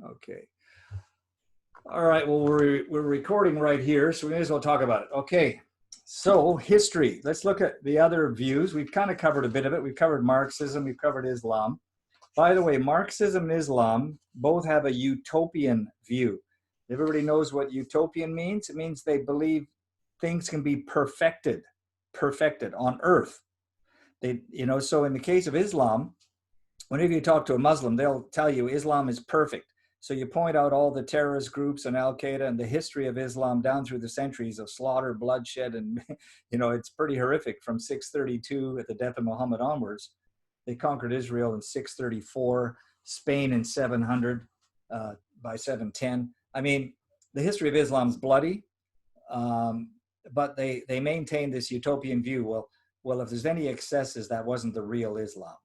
Okay. All right. Well, we're recording right here, so we may as well talk about it. Okay. So history. Let's look at the other views. We've kind of covered a bit of it. We've covered Marxism. We've covered Islam. By the way, Marxism and Islam both have a utopian view. Everybody knows what utopian means. It means they believe things can be perfected on earth. So in the case of Islam, whenever you talk to a Muslim, they'll tell you Islam is perfect. So you point out all the terrorist groups and Al-Qaeda and the history of Islam down through the centuries of slaughter, bloodshed, and it's pretty horrific from 632 at the death of Muhammad onwards. They conquered Israel in 634, Spain in 700, by 710. I mean, the history of Islam is bloody, but they maintain this utopian view. Well, if there's any excesses, that wasn't the real Islam.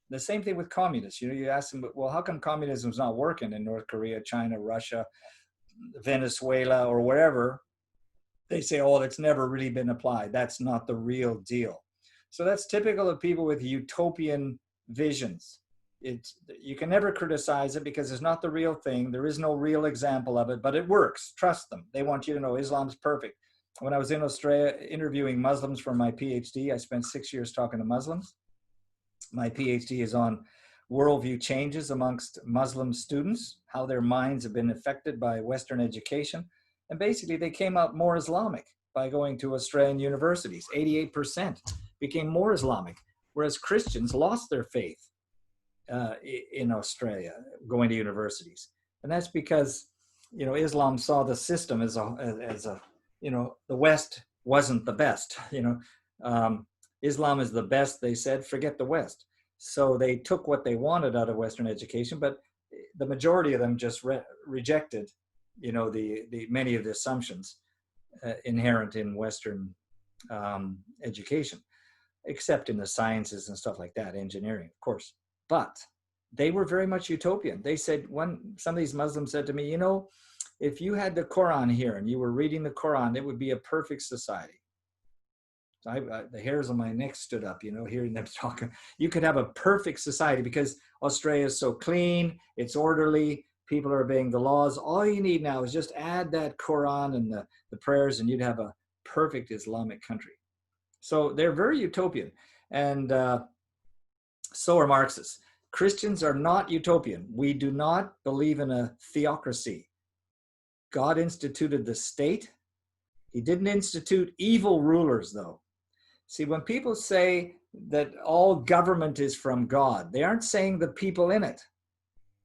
The same thing with communists. You ask them, well, how come communism's not working in North Korea, China, Russia, Venezuela, or wherever? They say, oh, it's never really been applied. That's not the real deal. So that's typical of people with utopian visions. You can never criticize it because it's not the real thing. There is no real example of it, but it works. Trust them. They want you to know Islam's perfect. When I was in Australia interviewing Muslims for my PhD, I spent 6 years talking to Muslims. My PhD is on worldview changes amongst Muslim students, how their minds have been affected by Western education. And basically, they came out more Islamic by going to Australian universities. 88% became more Islamic, whereas Christians lost their faith in Australia going to universities. And that's because, Islam saw the system as a the West wasn't the best. Islam is the best, they said, forget the West. So they took what they wanted out of Western education, but the majority of them just rejected, the many of the assumptions inherent in Western education, except in the sciences and stuff like that, engineering, of course. But they were very much utopian. They said, some of these Muslims said to me, if you had the Quran here and you were reading the Quran, it would be a perfect society. The hairs on my neck stood up, hearing them talking. You could have a perfect society because Australia is so clean, it's orderly, people are obeying the laws. All you need now is just add that Quran and the prayers and you'd have a perfect Islamic country. So they're very utopian. And so are Marxists. Christians are not utopian. We do not believe in a theocracy. God instituted the state. He didn't institute evil rulers, though. See, when people say that all government is from God, they aren't saying the people in it.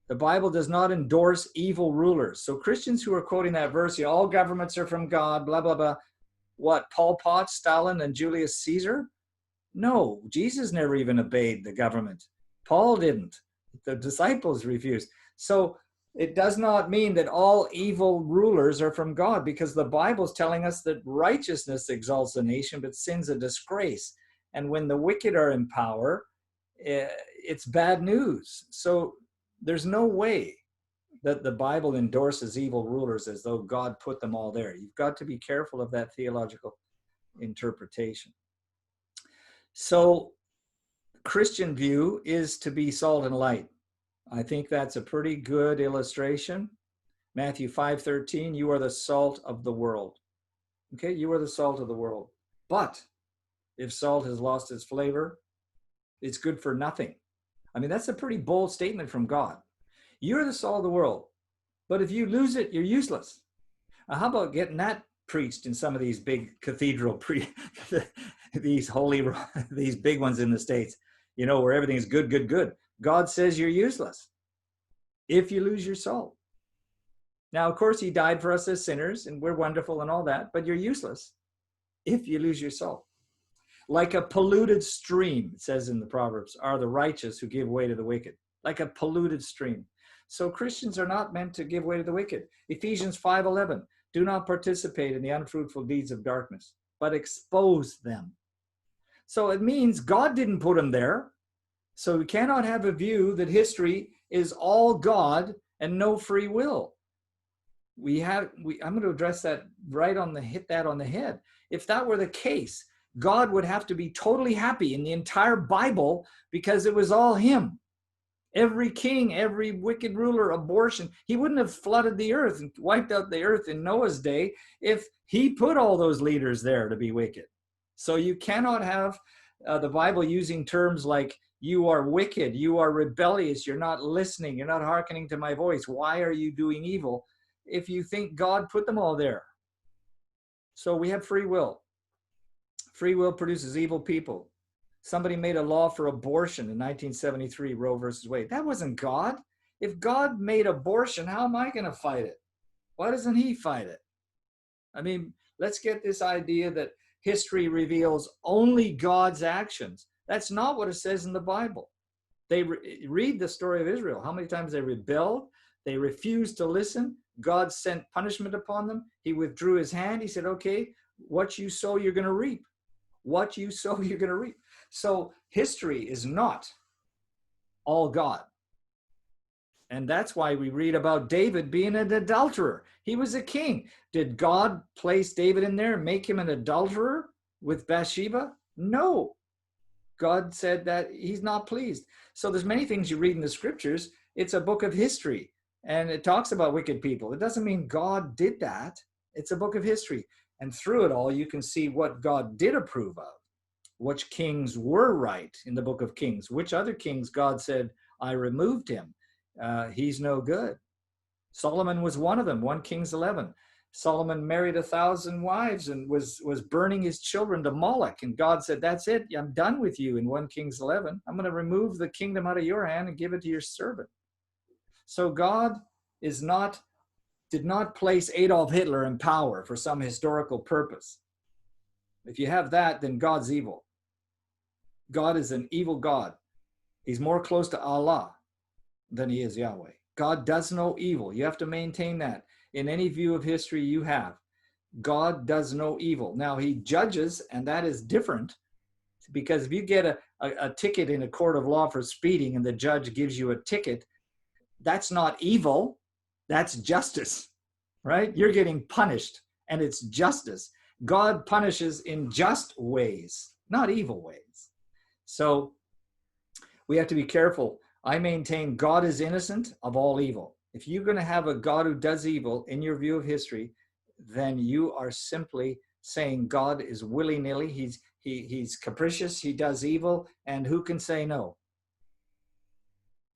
The Bible does not endorse evil rulers. So Christians who are quoting that verse, all governments are from God, blah, blah, blah. What, Pol Pot, Stalin, and Julius Caesar? No, Jesus never even obeyed the government. Paul didn't. The disciples refused. So it does not mean that all evil rulers are from God, because the Bible's telling us that righteousness exalts a nation, but sin's a disgrace. And when the wicked are in power, it's bad news. So there's no way that the Bible endorses evil rulers as though God put them all there. You've got to be careful of that theological interpretation. So Christian view is to be salt and light. I think that's a pretty good illustration. Matthew 5:13, you are the salt of the world. Okay, you are the salt of the world. But if salt has lost its flavor, it's good for nothing. I mean, that's a pretty bold statement from God. You're the salt of the world, but if you lose it, you're useless. How about getting that preached in some of these big cathedral, these big ones in the States, where everything's good, good, good. God says you're useless if you lose your salt. Now, of course, he died for us as sinners, and we're wonderful and all that, but you're useless if you lose your salt. Like a polluted stream, it says in the Proverbs, are the righteous who give way to the wicked. Like a polluted stream. So Christians are not meant to give way to the wicked. Ephesians 5:11, do not participate in the unfruitful deeds of darkness, but expose them. So it means God didn't put them there. So we cannot have a view that history is all God and no free will. I'm going to address that hit that on the head. If that were the case, God would have to be totally happy in the entire Bible because it was all him. Every king, every wicked ruler, abortion. He wouldn't have flooded the earth and wiped out the earth in Noah's day if he put all those leaders there to be wicked. So you cannot have the Bible using terms like, you are wicked, you are rebellious, you're not listening, you're not hearkening to my voice. Why are you doing evil? If you think God put them all there. So we have free will. Free will produces evil people. Somebody made a law for abortion in 1973, Roe versus Wade. That wasn't God. If God made abortion, how am I going to fight it? Why doesn't he fight it? I mean, let's get this idea that history reveals only God's actions. That's not what it says in the Bible. They read the story of Israel, how many times they rebelled, they refused to listen. God sent punishment upon them. He withdrew his hand. He said, okay, what you sow, you're going to reap. What you sow, you're going to reap. So history is not all God. And that's why we read about David being an adulterer. He was a king. Did God place David in there and make him an adulterer with Bathsheba? No. God said that he's not pleased. So there's many things you read in the scriptures. It's a book of history, and it talks about wicked people. It doesn't mean God did that. It's a book of history. And through it all, you can see what God did approve of, which kings were right in the book of Kings, which other kings God said, I removed him. He's no good. Solomon was one of them, 1 Kings 11. Solomon married 1,000 wives and was burning his children to Moloch. And God said, that's it. I'm done with you in 1 Kings 11. I'm going to remove the kingdom out of your hand and give it to your servant. So God did not place Adolf Hitler in power for some historical purpose. If you have that, then God's evil. God is an evil God. He's more close to Allah than he is Yahweh. God does no evil. You have to maintain that. In any view of history you have, God does no evil. Now he judges, and that is different, because if you get a ticket in a court of law for speeding and the judge gives you a ticket, that's not evil, that's justice, right? You're getting punished, and it's justice. God punishes in just ways, not evil ways. So we have to be careful. I maintain God is innocent of all evil. If you're going to have a God who does evil in your view of history, then you are simply saying God is willy-nilly. He's capricious. He does evil. And who can say no?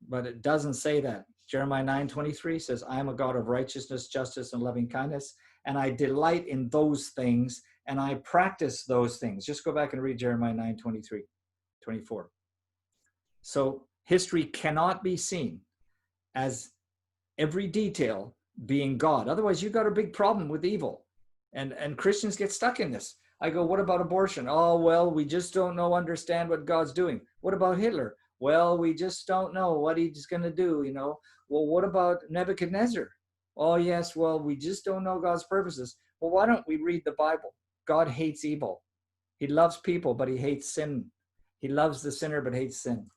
But it doesn't say that. Jeremiah 9:23 says, I am a God of righteousness, justice, and loving kindness, and I delight in those things, and I practice those things. Just go back and read Jeremiah 9:23, 24. So history cannot be seen as every detail being God. Otherwise, you've got a big problem with evil. And Christians get stuck in this. I go, what about abortion? Oh, well, we just don't understand what God's doing. What about Hitler? Well, we just don't know what he's going to do, you know. Well, what about Nebuchadnezzar? Oh, yes, well, we just don't know God's purposes. Well, why don't we read the Bible? God hates evil. He loves people, but he hates sin. He loves the sinner, but hates sin.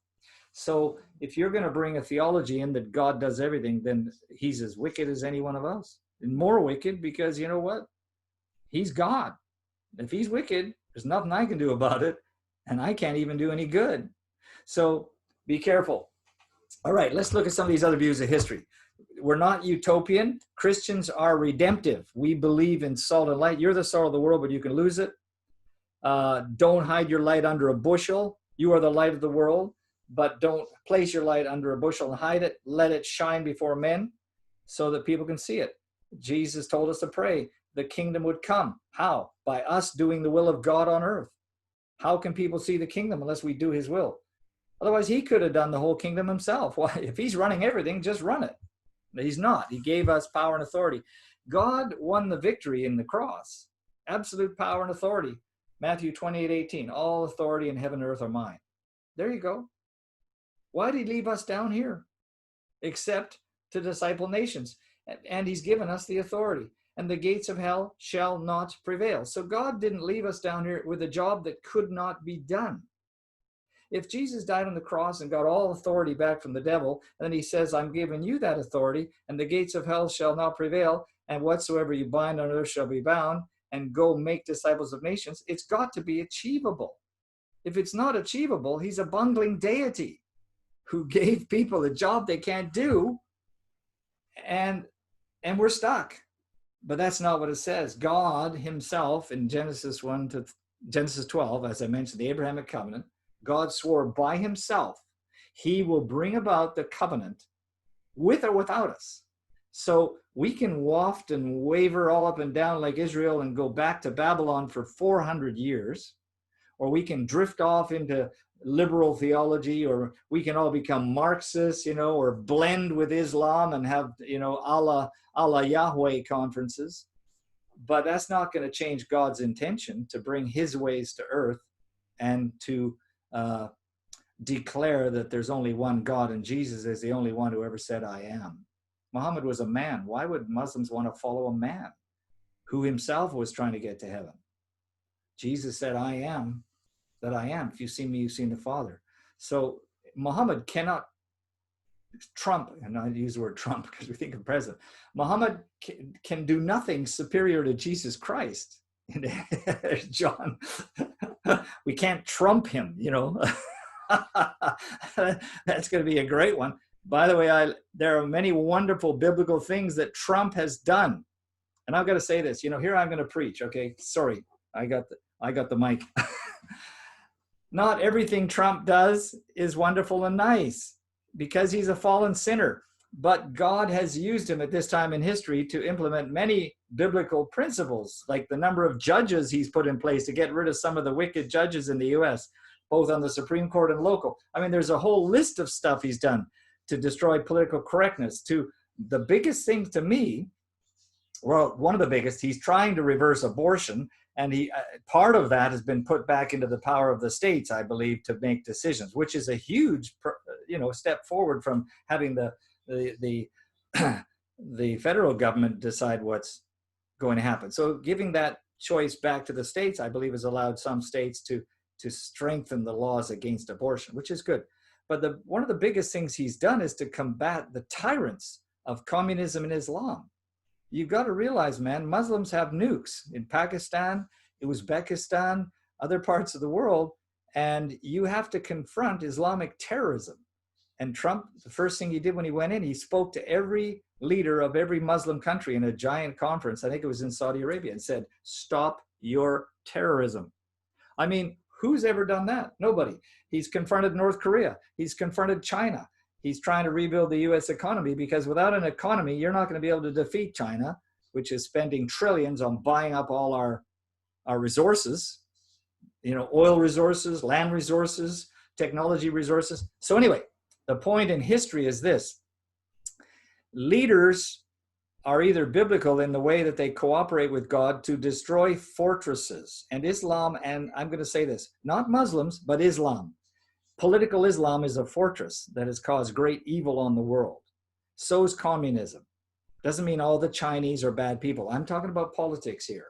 So if you're going to bring a theology in that God does everything, then he's as wicked as any one of us. And more wicked because, you know what? He's God. If he's wicked, there's nothing I can do about it. And I can't even do any good. So be careful. All right, let's look at some of these other views of history. We're not utopian. Christians are redemptive. We believe in salt and light. You're the salt of the world, but you can lose it. Don't hide your light under a bushel. You are the light of the world. But don't place your light under a bushel and hide it. Let it shine before men so that people can see it. Jesus told us to pray the kingdom would come. How? By us doing the will of God on earth. How can people see the kingdom unless we do his will? Otherwise, he could have done the whole kingdom himself. Why? If he's running everything, just run it. But he's not. He gave us power and authority. God won the victory in the cross. Absolute power and authority. Matthew 28:18. All authority in heaven and earth are mine. There you go. Why did he leave us down here? Except to disciple nations. And he's given us the authority. And the gates of hell shall not prevail. So God didn't leave us down here with a job that could not be done. If Jesus died on the cross and got all authority back from the devil, and then he says, I'm giving you that authority, and the gates of hell shall not prevail, and whatsoever you bind on earth shall be bound, and go make disciples of nations, it's got to be achievable. If it's not achievable, he's a bungling deity. who gave people a job they can't do, and we're stuck. But that's not what it says. God himself in Genesis 1 to Genesis 12, as I mentioned, the Abrahamic covenant, God swore by himself he will bring about the covenant with or without us. So we can waft and waver all up and down like Israel and go back to Babylon for 400 years, or we can drift off into liberal theology, or we can all become Marxists, or blend with Islam and have, Allah Yahweh conferences. But that's not going to change God's intention to bring his ways to earth and to declare that there's only one God and Jesus is the only one who ever said, I am. Muhammad was a man. Why would Muslims want to follow a man who himself was trying to get to heaven? Jesus said, I am that I am. If you see me, you've seen the Father. So Muhammad cannot trump, and I use the word trump because we think of president. Muhammad can do nothing superior to Jesus Christ. John, we can't trump him, That's going to be a great one. By the way, there are many wonderful biblical things that Trump has done. And I've got to say this, here I'm going to preach. Okay, sorry, I got the mic. Not everything Trump does is wonderful and nice because he's a fallen sinner. But God has used him at this time in history to implement many biblical principles, like the number of judges he's put in place to get rid of some of the wicked judges in the U.S., both on the Supreme Court and local. I mean, there's a whole list of stuff he's done to destroy political correctness. To the biggest thing to me, well, one of the biggest, he's trying to reverse abortion. And part of that has been put back into the power of the states, I believe, to make decisions, which is a huge, step forward from having the federal government decide what's going to happen. So giving that choice back to the states, I believe, has allowed some states to strengthen the laws against abortion, which is good. But one of the biggest things he's done is to combat the tyrants of communism and Islam. You've got to realize, man, Muslims have nukes in Pakistan, Uzbekistan, other parts of the world, and you have to confront Islamic terrorism. And Trump, the first thing he did when he went in, he spoke to every leader of every Muslim country in a giant conference, I think it was in Saudi Arabia, and said, stop your terrorism. I mean, who's ever done that? Nobody. He's confronted North Korea. He's confronted China. He's trying to rebuild the U.S. economy, because without an economy, you're not going to be able to defeat China, which is spending trillions on buying up all our resources, oil resources, land resources, technology resources. So anyway, the point in history is this. Leaders are either biblical in the way that they cooperate with God to destroy fortresses. And Islam, and I'm going to say this, not Muslims, but Islam. Political Islam is a fortress that has caused great evil on the world. So is communism. Doesn't mean all the Chinese are bad people. I'm talking about politics here.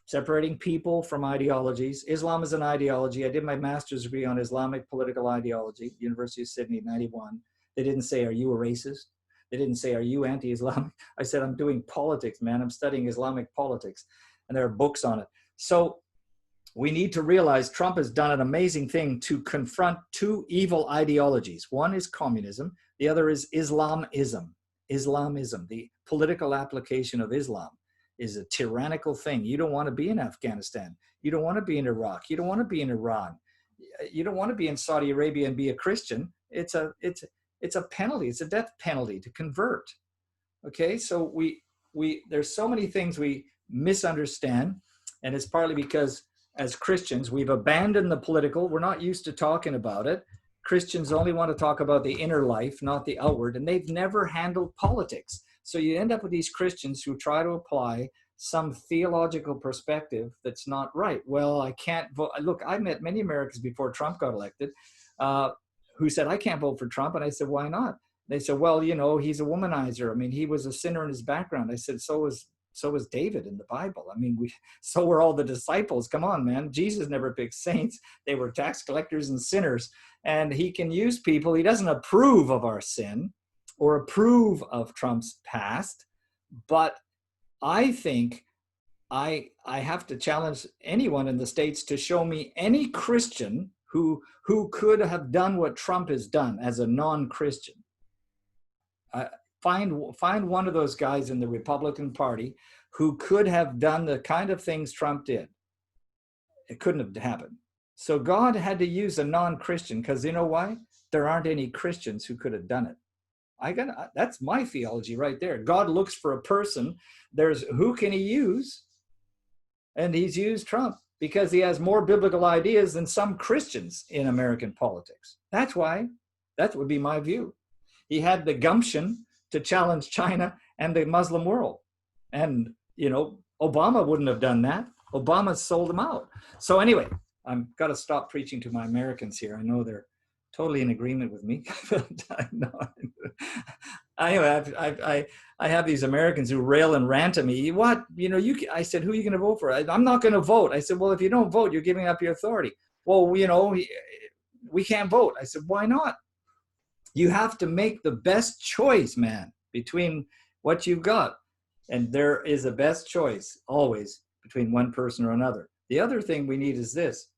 Separating people from ideologies. Islam is an ideology. I did my master's degree on Islamic political ideology, University of Sydney, 91. They didn't say, are you a racist? They didn't say, are you anti-Islamic? I said, I'm doing politics, man. I'm studying Islamic politics. And there are books on it. So we need to realize Trump has done an amazing thing to confront two evil ideologies. One is communism. The other is Islamism. Islamism, the political application of Islam, is a tyrannical thing. You don't want to be in Afghanistan. You don't want to be in Iraq. You don't want to be in Iran. You don't want to be in Saudi Arabia and be a Christian. It's a penalty. It's a death penalty to convert. Okay, so there's so many things we misunderstand, and it's partly because as Christians, we've abandoned the political. We're not used to talking about it. Christians only want to talk about the inner life, not the outward, and they've never handled politics. So you end up with these Christians who try to apply some theological perspective that's not right. Well, I can't vote. Look, I met many Americans before Trump got elected who said, I can't vote for Trump. And I said, why not? They said, well, he's a womanizer. I mean, he was a sinner in his background. I said, so was David in the Bible. I mean, so were all the disciples. Come on, man. Jesus never picked saints. They were tax collectors and sinners. And he can use people. He doesn't approve of our sin or approve of Trump's past. But I think I have to challenge anyone in the States to show me any Christian who could have done what Trump has done as a non-Christian. Find one of those guys in the Republican Party who could have done the kind of things Trump did. It couldn't have happened. So God had to use a non-Christian, because you know why? There aren't any Christians who could have done it. That's my theology right there. God looks for a person. There's who can he use? And he's used Trump because he has more biblical ideas than some Christians in American politics. That's why. That would be my view. He had the gumption to challenge China and the Muslim world. And, you know, Obama wouldn't have done that. Obama sold him out. So anyway, I've got to stop preaching to my Americans here. I know they're totally in agreement with me. Anyway, I have these Americans who rail and rant at me. What? You know, I said, who are you going to vote for? I'm not going to vote. I said, well, if you don't vote, you're giving up your authority. Well, you know, we can't vote. I said, why not? You have to make the best choice, man, between what you've got. And there is a best choice always between one person or another. The other thing we need is this.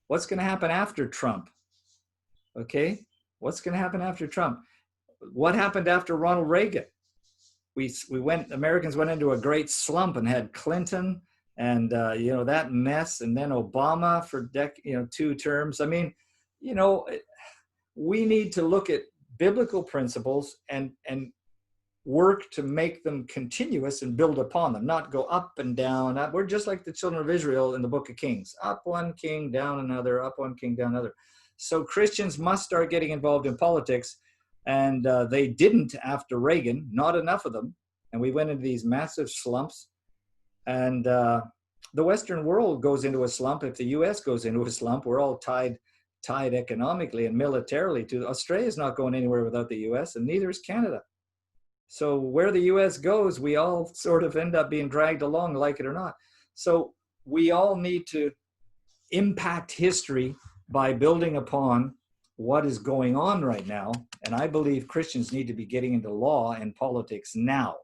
What's going to happen after Trump? Okay? What's going to happen after Trump? What happened after Ronald Reagan? Americans went into a great slump and had Clinton and, you know, that mess, and then Obama for 2 terms. I mean, you know, we need to look at biblical principles and work to make them continuous and build upon them, not go up and down. We're just like the children of Israel in the book of Kings. Up one king, down another, up one king, down another. So Christians must start getting involved in politics. And they didn't after Reagan, not enough of them. And we went into these massive slumps. And the Western world goes into a slump. If the US goes into a slump, we're all tied economically and militarily to Australia's not going anywhere without the US, and neither is Canada. So where the US goes, we all sort of end up being dragged along, like it or not. So we all need to impact history by building upon what is going on right now. And I believe Christians need to be getting into law and politics now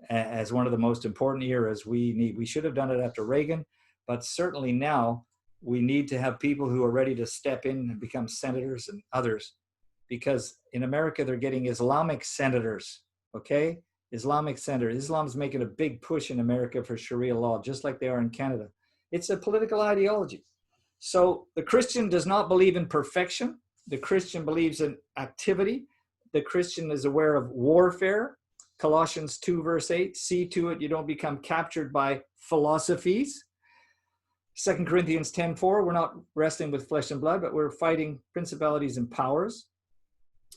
as one of the most important eras. We should have done it after Reagan, but certainly now we need to have people who are ready to step in and become senators and others, because in America, they're getting Islamic senators, okay? Islamic senators. Islam's making a big push in America for Sharia law, just like they are in Canada. It's a political ideology. So the Christian does not believe in perfection. The Christian believes in activity. The Christian is aware of warfare. Colossians 2 verse 8, see to it you don't become captured by philosophies. 2 Corinthians 10:4, we're not wrestling with flesh and blood, but we're fighting principalities and powers.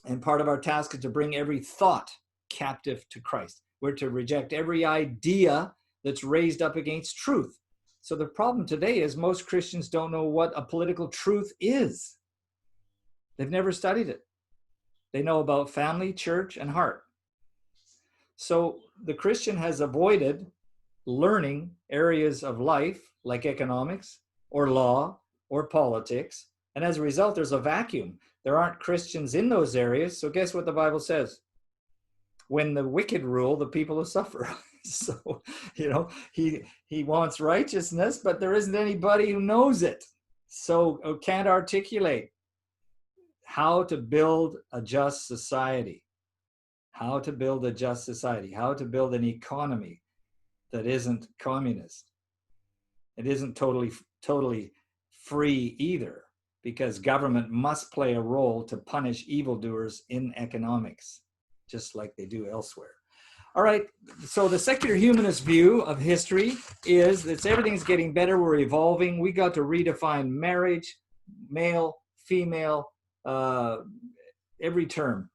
And part of our task is to bring every thought captive to Christ. We're to reject every idea that's raised up against truth. So the problem today is most Christians don't know what a political truth is. They've never studied it. They know about family, church, and heart. So the Christian has avoided learning areas of life like economics or law or politics. And as a result, there's a vacuum. There aren't Christians in those areas. So guess what the Bible says? When the wicked rule, the people will suffer. So, you know, he wants righteousness, but there isn't anybody who knows it. So can't articulate how to build a just society, how to build a just society, how to build an economy that isn't communist. It isn't totally free either, because government must play a role to punish evildoers in economics, just like they do elsewhere. All right, so the secular humanist view of history is that everything's getting better, we're evolving. We got to redefine marriage, male, female, every term,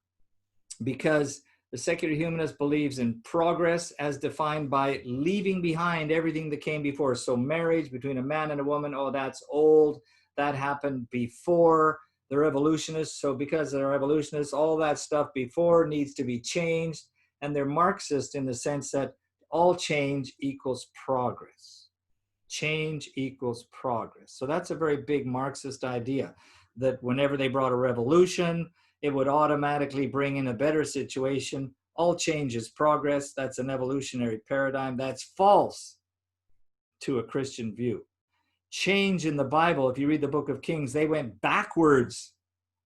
because the secular humanist believes in progress as defined by leaving behind everything that came before. So marriage between a man and a woman, oh, that's old. That happened before. They're evolutionists. So because they're evolutionists, all that stuff before needs to be changed. And they're Marxist in the sense that all change equals progress. Change equals progress. So that's a very big Marxist idea, that whenever they brought a revolution, it would automatically bring in a better situation. All change is progress. That's an evolutionary paradigm. That's false to a Christian view. change in the Bible. If you read the book of Kings, they went backwards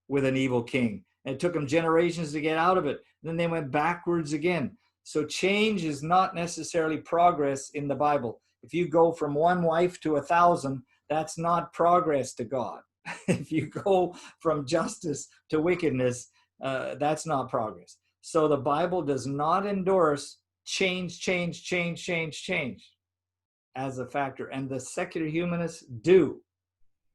with an evil king. And it took them generations to get out of it. Then they went backwards again. So change is not necessarily progress in the Bible. If you go from one wife to 1,000, that's not progress to God. If you go from justice to wickedness, that's not progress. So the Bible does not endorse change as a factor. And the secular humanists do.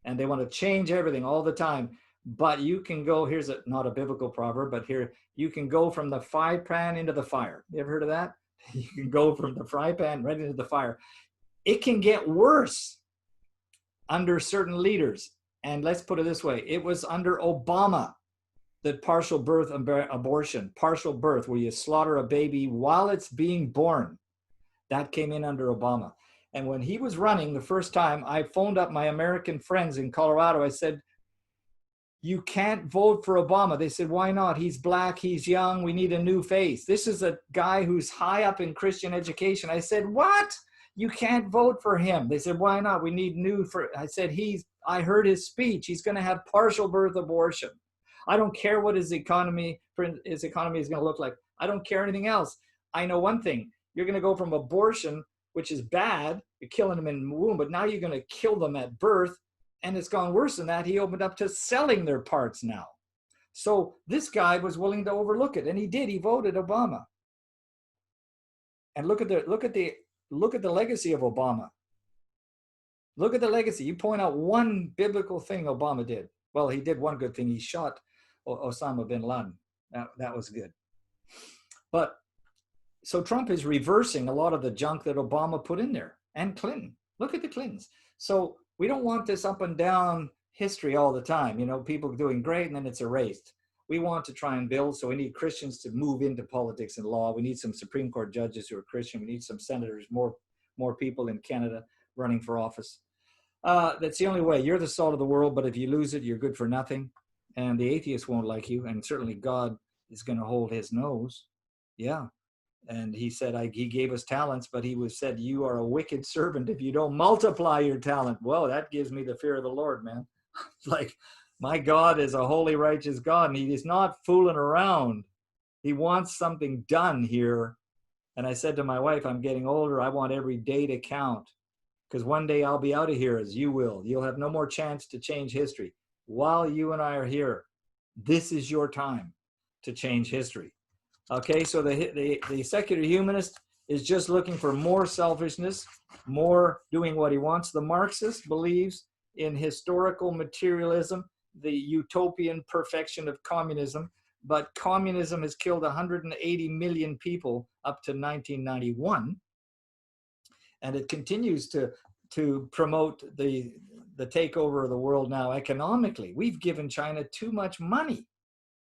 And they want to change everything all the time. But you can go, here's not a biblical proverb, but here, you can go from the fry pan into the fire. You ever heard of that? You can go from the fry pan right into the fire. It can get worse under certain leaders. And let's put it this way. It was under Obama that partial birth abortion, partial birth, where you slaughter a baby while it's being born, that came in under Obama. And when he was running the first time, I phoned up my American friends in Colorado. I said, you can't vote for Obama. They said, why not? He's black, he's young, we need a new face. This is a guy who's high up in Christian education. I said, what? You can't vote for him. They said, why not? We need new for, I said, I heard his speech. He's going to have partial birth abortion. I don't care what his economy is going to look like. I don't care anything else. I know one thing. You're going to go from abortion, which is bad, you're killing them in the womb, but now you're going to kill them at birth. And it's gone worse than that. He opened up to selling their parts now. So this guy was willing to overlook it, and he did. He voted Obama. And look at the legacy of Obama. Look at the legacy. You point out one biblical thing Obama did. Well, he did one good thing. He shot Osama bin Laden. That was good. But so Trump is reversing a lot of the junk that Obama put in there, and Clinton. Look at the Clintons. So we don't want this up and down history all the time. You know, people doing great and then it's erased. We want to try and build, so we need Christians to move into politics and law. We need some Supreme Court judges who are Christian. We need some senators, more people in Canada running for office. That's the only way. You're the salt of the world, but if you lose it, you're good for nothing. And the atheist won't like you, and certainly God is going to hold his nose. Yeah. And he said, he gave us talents, but he said, you are a wicked servant if you don't multiply your talent. Well, that gives me the fear of the Lord, man. Like, my God is a holy, righteous God, and he is not fooling around. He wants something done here. And I said to my wife, I'm getting older. I want every day to count, because one day I'll be out of here as you will. You'll have no more chance to change history. While you and I are here, this is your time to change history. Okay, so the secular humanist is just looking for more selfishness, more doing what he wants. The Marxist believes in historical materialism, the utopian perfection of communism, but communism has killed 180 million people up to 1991, and it continues to promote the takeover of the world now economically. We've given China too much money.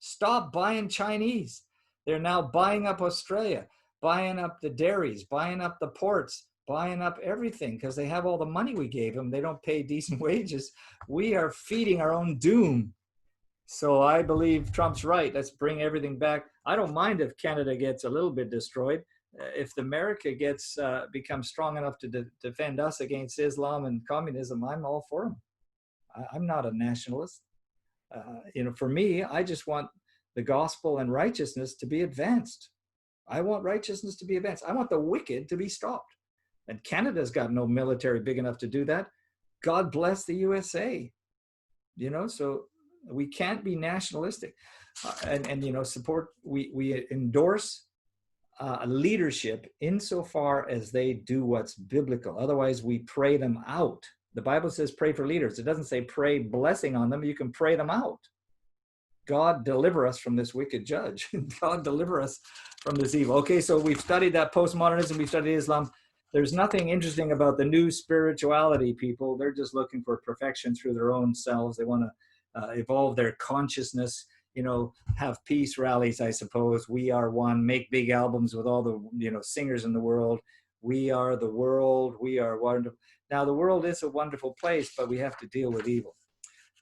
Stop buying Chinese. They're now buying up Australia, buying up the dairies, buying up the ports, buying up everything because they have all the money we gave them. They don't pay decent wages. We are feeding our own doom. So I believe Trump's right. Let's bring everything back. I don't mind if Canada gets a little bit destroyed. If America becomes strong enough to defend us against Islam and communism, I'm all for them. I'm not a nationalist. For me, I just want the gospel and righteousness to be advanced. I want righteousness to be advanced. I want the wicked to be stopped. And Canada's got no military big enough to do that. God bless the USA. So we can't be nationalistic and support. We endorse leadership insofar as they do what's biblical. Otherwise, we pray them out. The Bible says pray for leaders. It doesn't say pray blessing on them. You can pray them out. God deliver us from this wicked judge. God deliver us from this evil. Okay, so we've studied that postmodernism. We've studied Islam. There's nothing interesting about the new spirituality people. They're just looking for perfection through their own selves. They want to evolve their consciousness, have peace rallies, I suppose. We are one, make big albums with all the, singers in the world. We are the world. We are wonderful. Now, the world is a wonderful place, but we have to deal with evil.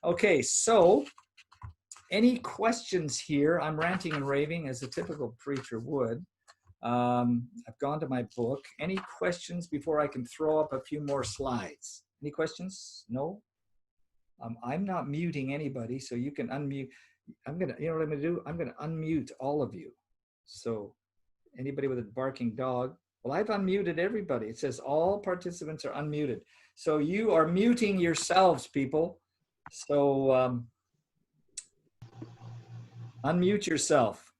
Okay, so any questions here? I'm ranting and raving as a typical preacher would. I've gone to my book. Any questions before I can throw up a few more slides? Any questions? No? I'm not muting anybody, so you can unmute. I'm gonna, you know what I'm gonna do? I'm gonna unmute all of you. So anybody with a barking dog, well, I've unmuted everybody. It says all participants are unmuted. So you are muting yourselves, people. So unmute yourself.